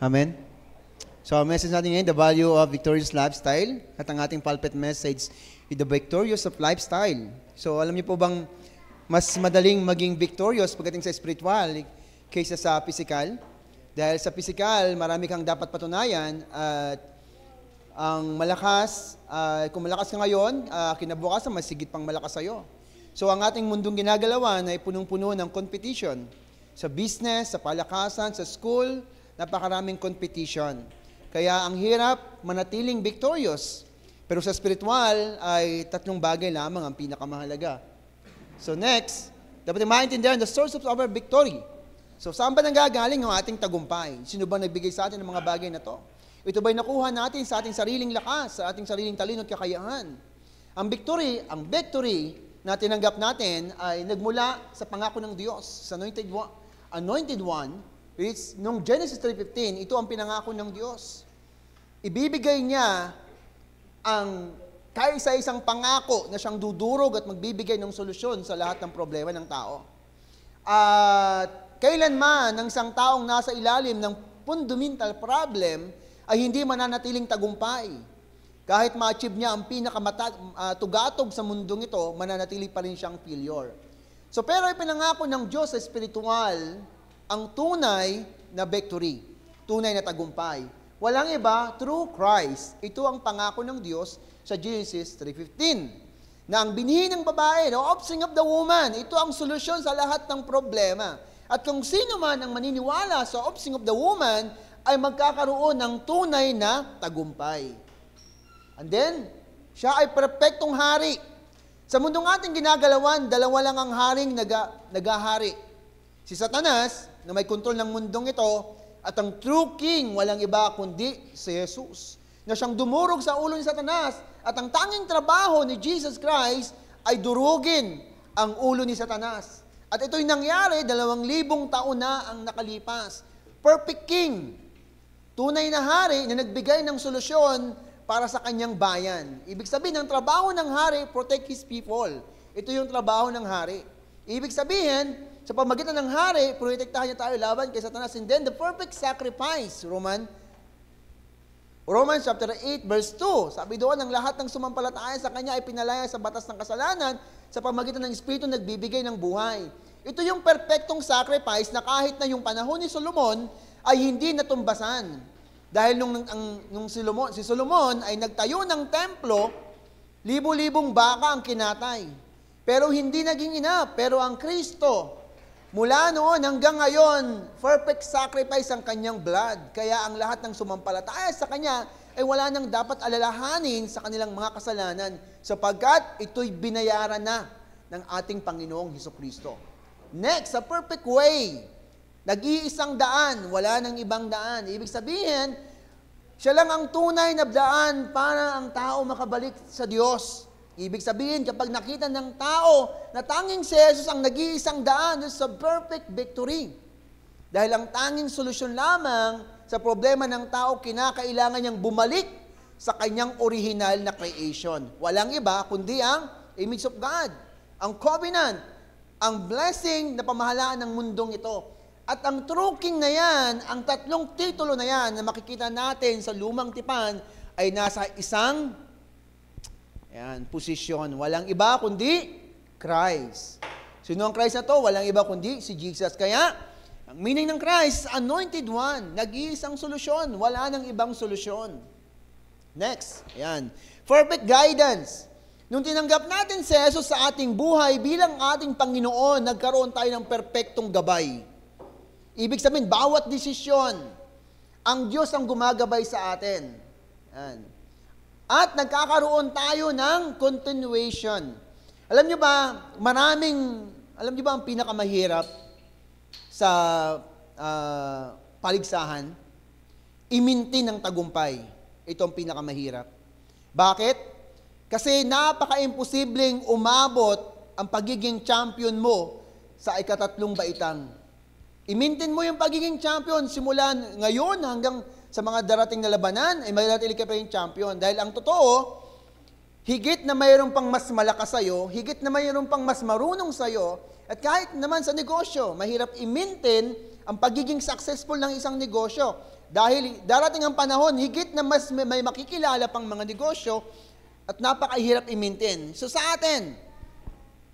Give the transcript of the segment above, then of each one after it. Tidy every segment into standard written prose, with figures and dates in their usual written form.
Amen? So, ang message natin ngayon, the value of victorious lifestyle. At ang ating pulpit message, the victorious of lifestyle. So, alam niyo po bang mas madaling maging victorious pagdating sa spiritual kaysa sa physical? Dahil sa physical, marami kang dapat patunayan at ang malakas, kung malakas ka ngayon, kinabukasan, mas sigit pang malakas sa'yo. So, ang ating mundong ginagalawan ay punong-puno ng competition. Sa business, sa palakasan, sa school, napakaraming competition. Kaya ang hirap manatiling victorious. Pero sa spiritual ay 3 bagay lamang ang pinakamahalaga. So next, dapat maintindihan the source of our victory. So saan ba nanggagaling ang ating tagumpay? Sino ba nagbigay sa atin ng mga bagay na to? Ito ba'y nakuha natin sa ating sariling lakas, sa ating sariling talino at kakayahan? Ang victory na tinanggap natin ay nagmula sa pangako ng Diyos, sa anointed one, which nung Genesis 3:15, ito ang pinangako ng Diyos. Ibibigay niya ang kaisa-isang pangako na siyang dudurog at magbibigay ng solusyon sa lahat ng problema ng tao. At kailanman ng isang taong nasa ilalim ng fundamental problem ay hindi mananatiling tagumpay. Kahit ma-achieve niya ang tugatog sa mundong ito, mananatili pa rin siyang failure. So pero ipinangako ng Diyos sa spiritual ang tunay na victory, tunay na tagumpay. Walang iba, through Christ. Ito ang pangako ng Diyos sa Genesis 3:15. Na ang binhi ng babae, the offspring of the woman, ito ang solusyon sa lahat ng problema. At kung sino man ang maniniwala sa offspring of the woman, ay magkakaroon ng tunay na tagumpay. And then, siya ay perpektong hari. Sa mundong ating ginagalawan, 2 lang ang haring nagahari. Si Satanas, na may kontrol ng mundong ito, at ang true king, walang iba kundi si Jesus, na siyang dumurog sa ulo ni Satanas, at ang tanging trabaho ni Jesus Christ ay durugin ang ulo ni Satanas. At ito'y nangyari, 2,000 taon na ang nakalipas. Perfect king, tunay na hari na nagbigay ng solusyon para sa kanyang bayan. Ibig sabihin, ang trabaho ng hari, protect his people. Ito yung trabaho ng hari. Ibig sabihin, sa pamagitan ng hari, protektahan niya tayo laban kay Satanas. And then, the perfect sacrifice, Romans chapter 8, verse 2. Sabi doon, ang lahat ng sumampalataya sa kanya ay pinalaya sa batas ng kasalanan sa pamagitan ng Espiritu nagbibigay ng buhay. Ito yung perfectong sacrifice na kahit na yung panahon ni Solomon ay hindi natumbasan. Dahil si Solomon ay nagtayo ng templo, libo-libong baka ang kinatay. Pero hindi naging enough. Pero ang Kristo, mula noon hanggang ngayon, perfect sacrifice ang kanyang blood. Kaya ang lahat ng sumampalataya sa kanya ay wala nang dapat alalahanin sa kanilang mga kasalanan sapagkat ito'y binayaran na ng ating Panginoong Hesukristo. Next, a perfect way. Nag-iisang daan, wala nang ibang daan. Ibig sabihin, siya lang ang tunay na daan para ang tao makabalik sa Diyos. Ibig sabihin, kapag nakita ng tao na tanging si Jesus ang nag-iisang daan sa perfect victory. Dahil ang tanging solusyon lamang sa problema ng tao, kinakailangan niyang bumalik sa kanyang original na creation. Walang iba kundi ang image of God, ang covenant, ang blessing na pamahalaan ng mundong ito. At ang true king na yan, ang 3 titulo na yan na makikita natin sa lumang tipan ay nasa isang posisyon. Walang iba kundi Christ. Sino ang Christ na to? Walang iba kundi si Jesus. Kaya, ang meaning ng Christ, anointed one, nag-iisang solusyon. Wala nang ibang solusyon. Next, perfect guidance. Nung tinanggap natin si Jesus sa ating buhay bilang ating Panginoon, nagkaroon tayo ng perpektong gabay. Ibig sabihin, bawat desisyon, ang Diyos ang gumagabay sa atin. At nagkakaroon tayo ng continuation. Alam niyo ba ang pinakamahirap sa paligsahan? I-maintain ang tagumpay. Ito ang pinakamahirap. Bakit? Kasi napaka-imposibleng umabot ang pagiging champion mo sa ika-3 baitang. I-maintain mo yung pagiging champion simula ngayon hanggang sa mga darating na labanan, ay manatili ka pa yung champion. Dahil ang totoo, higit na mayroon pang mas malakas sa'yo, higit na mayroon pang mas marunong sa'yo, at kahit naman sa negosyo, mahirap i-maintain ang pagiging successful ng isang negosyo. Dahil darating ang panahon, higit na mas may makikilala pang mga negosyo at napakahirap i-maintain. So sa atin,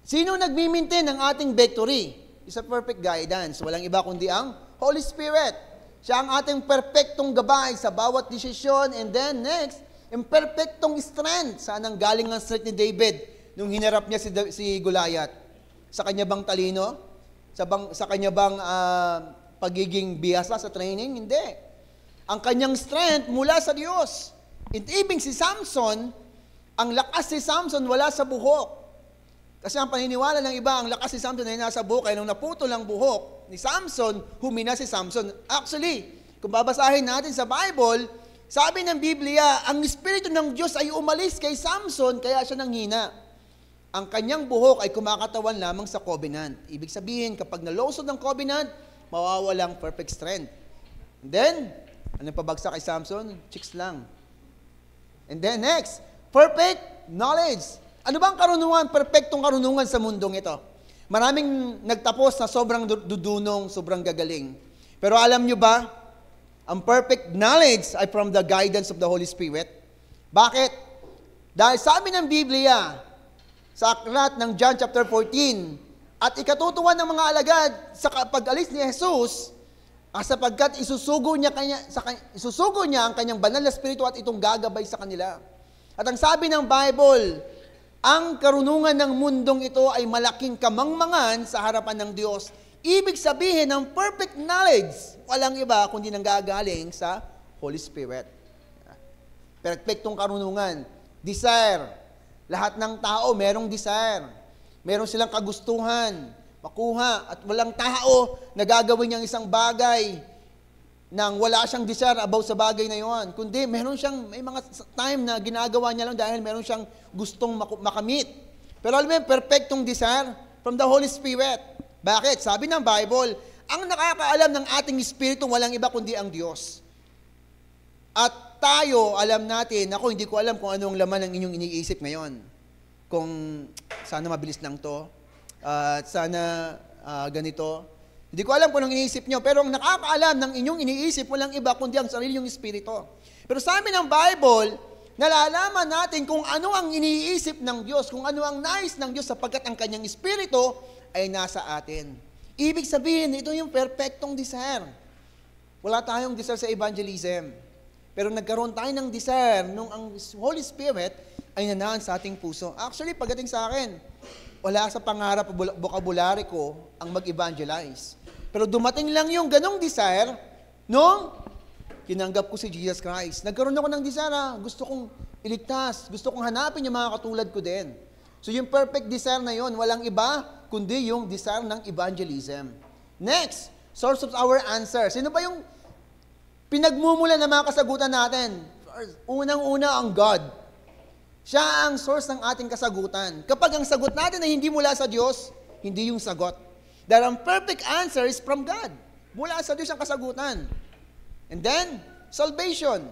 sino nagmi-maintain ng ating victory? Is a perfect guidance. Walang iba kundi ang Holy Spirit. Siya ang ating perfectong gabay sa bawat desisyon. And then next, yung perfectong strength. Saan ang galing ang strength ni David nung hinarap niya si Goliath? Sa kanya bang talino? Sa kanya bang pagiging biyasa sa training? Hindi. Ang kanyang strength mula sa Diyos. Ibig si Samson, ang lakas si Samson wala sa buhok. Kasi ang paniniwala ng iba, ang lakas si Samson ay nasa buhok. Kaya nung naputol ang buhok ni Samson, humina si Samson. Actually, kung babasahin natin sa Bible, sabi ng Biblia, ang Espiritu ng Diyos ay umalis kay Samson, kaya siya nanghina. Ang kanyang buhok ay kumakatawan lamang sa covenant. Ibig sabihin, kapag nalosod ng covenant, mawawalang perfect strength. And then, anong pabagsak kay Samson? Chicks lang. And then next, perfect knowledge. Ano ba ang karunungan, perfectong karunungan sa mundong ito? Maraming nagtapos na sobrang dudunong, sobrang gagaling. Pero alam nyo ba, ang perfect knowledge ay from the guidance of the Holy Spirit. Bakit? Dahil sabi ng Biblia, sa aklat ng John chapter 14, at ikatutuwa ng mga alagad sa pag-alis ni Jesus, sapagkat isusugo niya ang kanyang banal na espiritu at itong gagabay sa kanila. At ang sabi ng Bible, ang karunungan ng mundong ito ay malaking kamangmangan sa harapan ng Diyos. Ibig sabihin ng perfect knowledge, walang iba kundi nanggagaling sa Holy Spirit. Perfectong karunungan, desire. Lahat ng tao merong desire. Meron silang kagustuhan, makuha, at walang tao na gagawin niyang isang bagay nang wala siyang desire about sa bagay na yon. Kundi may mga time na ginagawa niya lang dahil meron siyang gustong makamit. Pero alam mo yung perfectong desire from the Holy Spirit. Bakit? Sabi ng Bible, ang nakakaalam ng ating espiritu walang iba kundi ang Diyos. At tayo, alam natin, hindi ko alam kung anong laman ng inyong iniisip ngayon. Kung sana mabilis lang to, sana ganito. Hindi ko alam kung anong iniisip nyo, pero ang nakakaalam ng inyong iniisip, walang iba kundi ang sarili yung espiritu. Pero sabi ng Bible, nalalaman natin kung ano ang iniisip ng Diyos, kung ano ang nais ng Diyos sapagkat ang kanyang espiritu ay nasa atin. Ibig sabihin, ito yung perfectong desire. Wala tayong desire sa evangelism. Pero nagkaroon tayo ng desire nung ang Holy Spirit ay nanaan sa ating puso. Actually, pagdating sa akin, wala sa pangarap vocabulary ko ang mag-evangelize. Pero dumating lang yung ganong desire nung kinanggap ko si Jesus Christ. Nagkaroon ako ng desire, gusto kong iligtas, gusto kong hanapin yung mga katulad ko din. So yung perfect desire na yon, walang iba kundi yung desire ng evangelism. Next, source of our answer. Sino ba yung pinagmumula ng mga kasagutan natin? Unang-una ang God. Siya ang source ng ating kasagutan. Kapag ang sagot natin ay hindi mula sa Diyos, hindi yung sagot. Dahil ang perfect answer is from God. Mula sa Diyos ang kasagutan. And then, salvation.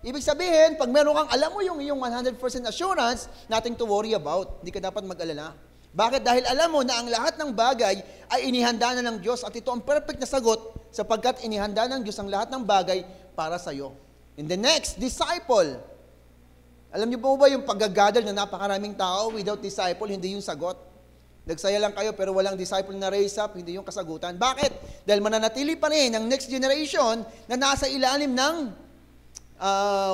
Ibig sabihin, pag meron kang, alam mo yung 100% assurance, nothing to worry about. Hindi ka dapat mag-alala. Bakit? Dahil alam mo na ang lahat ng bagay ay inihanda na ng Diyos at ito ang perfect na sagot sapagkat inihanda ng Diyos ang lahat ng bagay para sa iyo. And the next, disciple. Alam niyo po ba yung pag-gather na napakaraming tao without disciple, hindi yung sagot? Nagsaya lang kayo pero walang disciple na raise up, hindi yung kasagutan. Bakit? Dahil mananatili pa rin ang next generation na nasa ilalim ng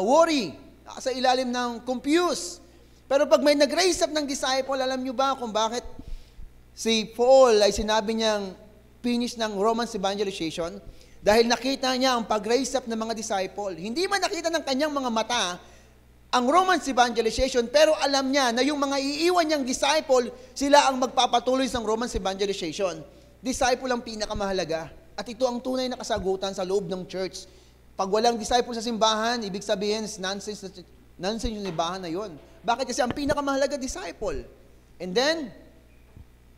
worry, nasa ilalim ng confuse. Pero pag may nag-raise up ng disciple, alam niyo ba kung bakit si Paul ay sinabi niyang finish ng Romans evangelization? Dahil nakita niya ang pag-raise up ng mga disciple. Hindi man nakita ng kanyang mga mata ang Romans evangelization, pero alam niya na yung mga iiwan niyang disciple, sila ang magpapatuloy sa Romans evangelization. Disciple ang pinakamahalaga. At ito ang tunay na kasagutan sa loob ng church. Pag walang disciple sa simbahan, ibig sabihin, nonsense yung simbahan na yun. Bakit? Kasi ang pinakamahalaga, disciple. And then,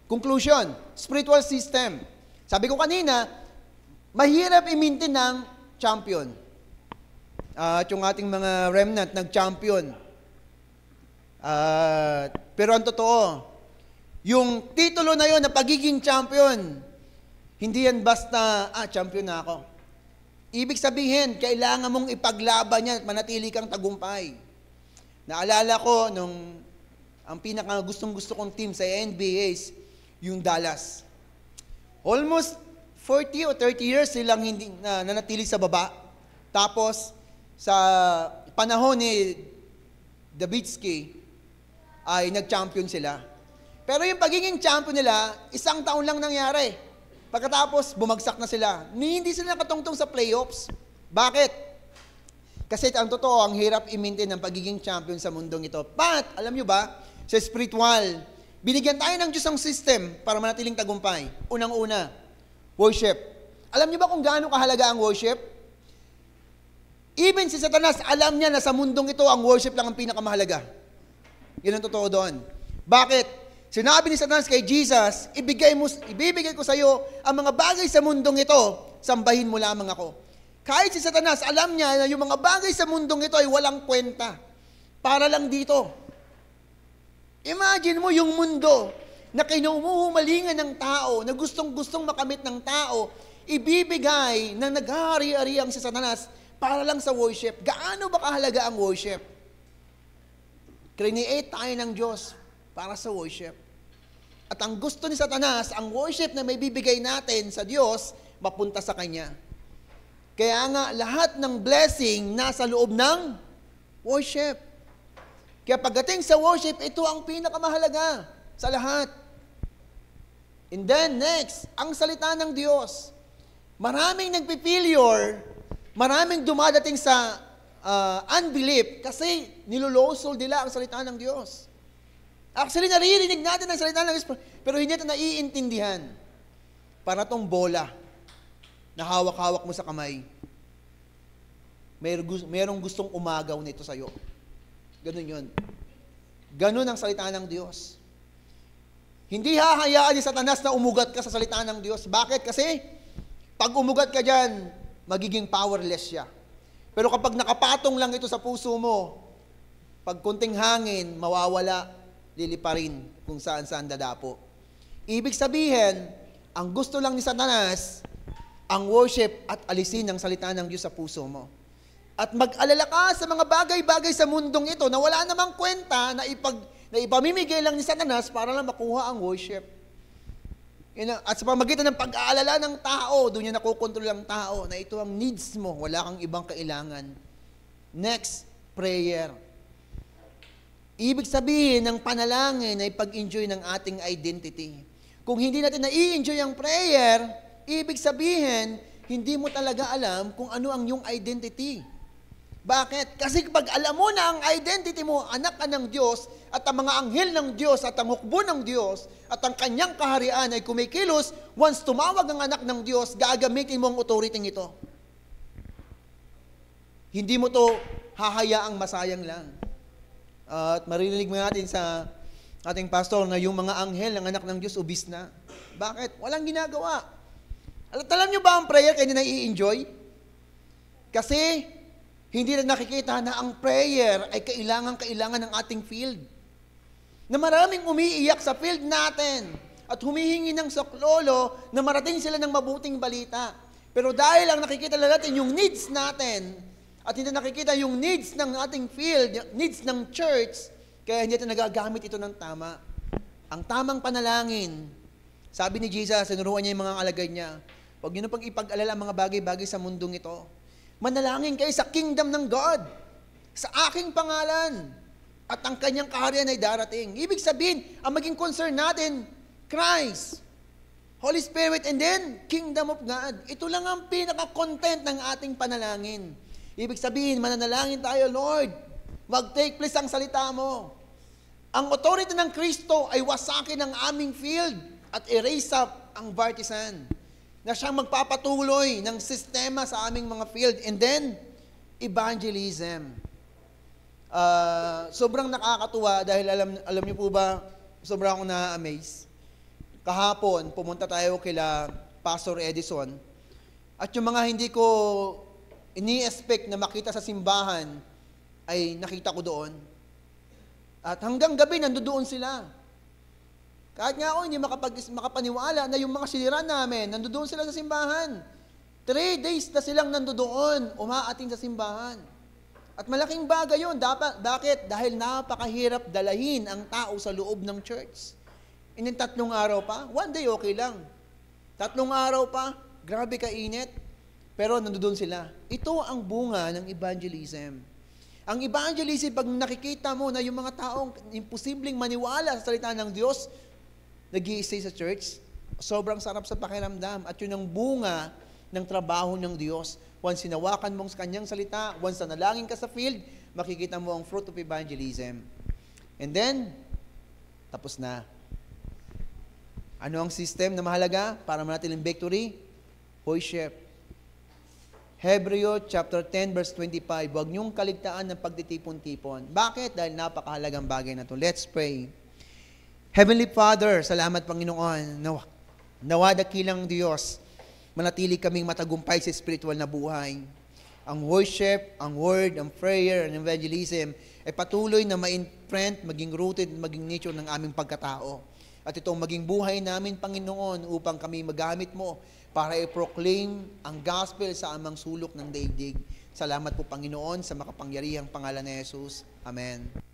conclusion, spiritual system. Sabi ko kanina, mahirap i-maintain ng champion. At yung ating mga remnant nag-champion. Pero ang totoo, yung titulo na yon na pagiging champion, Hindi yan basta, champion na ako. Ibig sabihin, kailangan mong ipaglaban yan at manatili kang tagumpay. Naalala ko nung ang pinaka gustong-gusto kong team sa NBA is yung Dallas. Almost 40 o 30 years silang hindi nanatili sa baba. Tapos, sa panahon ni Davidsky, ay nag-champion sila. Pero yung pagiging champion nila, 1 taon lang nangyari. Pagkatapos, bumagsak na sila. Hindi sila nakatungtong sa playoffs. Bakit? Kasi ang totoo, ang hirap i-maintain ng pagiging champion sa mundong ito. But, alam nyo ba, sa spiritual, binigyan tayo ng Diyos ang system para manatiling tagumpay. Unang-una, worship. Alam nyo ba kung gaano kahalaga ang worship? Even si Satanas, alam niya na sa mundong ito, ang worship lang ang pinakamahalaga. Yun ang totoo doon. Bakit? Sinabi ni Satanas kay Jesus, ibibigay ko sa iyo ang mga bagay sa mundong ito, sambahin mo lamang ako. Kahit si Satanas, alam niya na yung mga bagay sa mundong ito ay walang kwenta. Para lang dito. Imagine mo yung mundo na kinumuhumalingan ng tao, na gustong-gustong makamit ng tao, ibibigay na naghahari-hariang si Satanas para lang sa worship. Gaano ba kahalaga ang worship? Create tayo ng Diyos para sa worship. At ang gusto ni Satanas, ang worship na may bibigay natin sa Diyos, mapunta sa Kanya. Kaya nga, lahat ng blessing nasa loob ng worship. Kaya pagdating sa worship, ito ang pinakamahalaga sa lahat. And then, next, ang salita ng Diyos. Maraming nagpifailure, maraming dumadating sa unbelief kasi nilolosol nila ang salita ng Diyos. Actually, naririnig natin ang salita ng Diyos, pero hindi natin naiintindihan. Para tong bola na hawak-hawak mo sa kamay. Merong gustong umagaw nito sa'yo. Ganun yun. Ganun ang salita ng Diyos. Hindi hahayaan ni Satanas na umugat ka sa salita ng Diyos. Bakit? Kasi, pag umugat ka dyan, magiging powerless siya. Pero kapag nakapatong lang ito sa puso mo, pag kunting hangin, mawawala, liliparin kung saan-saan dadapo. Ibig sabihin, ang gusto lang ni Satanas, ang worship at alisin ang salita ng Diyos sa puso mo. At mag-alala ka sa mga bagay-bagay sa mundong ito na wala namang kwenta na ipamimigay lang ni Satanas para lang makuha ang worship. At sa pamagitan ng pag-aalala ng tao, doon niya nakokontrol ang tao na ito ang needs mo, wala kang ibang kailangan. Next, prayer. Ibig sabihin ng panalangin ay pag-enjoy ng ating identity. Kung hindi natin na-i-enjoy ang prayer, ibig sabihin, hindi mo talaga alam kung ano ang iyong identity. Bakit? Kasi pag alam mo na ang identity mo, anak ka ng Diyos, at ang mga anghel ng Diyos, at ang hukbo ng Diyos, at ang kanyang kaharian ay kumikilos, once tumawag ang anak ng Diyos, gagamitin mo ang authority ito. Hindi mo to hahayaang masayang lang. At maririnig mo natin sa ating pastor na yung mga anghel ng anak ng Diyos ubis na. Bakit? Walang ginagawa. Alam nyo ba ang prayer kaya nai-enjoy? Kasi hindi na nakikita na ang prayer ay kailangan ng ating field. Na maraming umiiyak sa field natin at humihingi ng saklolo na marating sila ng mabuting balita. Pero dahil lang nakikita lang natin yung needs natin, at hindi nakikita yung needs ng ating field, needs ng church, kaya hindi natin nagagamit ito ng tama. Ang tamang panalangin, sabi ni Jesus, sinuruan niya yung mga alagad niya, huwag niyo na pag-ipag-alala ang mga bagay-bagay sa mundong ito. Manalangin kayo sa kingdom ng God, sa aking pangalan, at ang kanyang kaharian ay darating. Ibig sabihin, ang maging concern natin, Christ, Holy Spirit, and then, Kingdom of God. Ito lang ang pinaka-content ng ating panalangin. Ibig sabihin, mananalangin tayo, Lord, mag-take place ang salita mo. Ang authority ng Kristo ay wasakin ang aming field at erase up ang partisan na siyang magpapatuloy ng sistema sa aming mga field. And then, evangelism. Sobrang nakakatuwa dahil alam niyo po ba, sobrang akong na-amaze. Kahapon, pumunta tayo kila Pastor Edison at yung mga hindi ko ini-expect na makita sa simbahan ay nakita ko doon. At hanggang gabi nandoon sila. Kahit nga ako hindi makapaniwala na yung mga siliran namin, nandoon sila sa simbahan. 3 days na silang nandoon, umaating sa simbahan. At malaking bagay yun. Bakit? Dahil napakahirap dalahin ang tao sa loob ng church. In 3 araw pa, 1 day okay lang. 3 araw pa, grabe kainit. Pero nandoon sila. Ito ang bunga ng evangelism. Ang evangelism, pag nakikita mo na yung mga taong imposibleng maniwala sa salita ng Diyos, nag-i-stay sa church, sobrang sarap sa pakiramdam. At yun ang bunga ng trabaho ng Diyos. Once sinawakan mong sa kanyang salita, once nanalangin ka sa field, makikita mo ang fruit of evangelism. And then, tapos na. Ano ang system na mahalaga para manatiling victory? Worship. Hebreo chapter 10 verse 25, huwag niyong kaligtaan ng pagtitipon-tipon. Bakit? Dahil napakahalagang bagay na ito. Let's pray. Heavenly Father, salamat Panginoon. Nawa dakilang Diyos, manatili kaming matagumpay sa spiritual na buhay. Ang worship, ang word, ang prayer, ang evangelism ay patuloy na ma-imprint, maging rooted, maging nature ng aming pagkatao. At itong maging buhay namin, Panginoon, upang kami magamit mo para i-proclaim ang gospel sa amang sulok ng daigdig. Salamat po, Panginoon, sa makapangyarihang pangalan ni Jesus. Amen.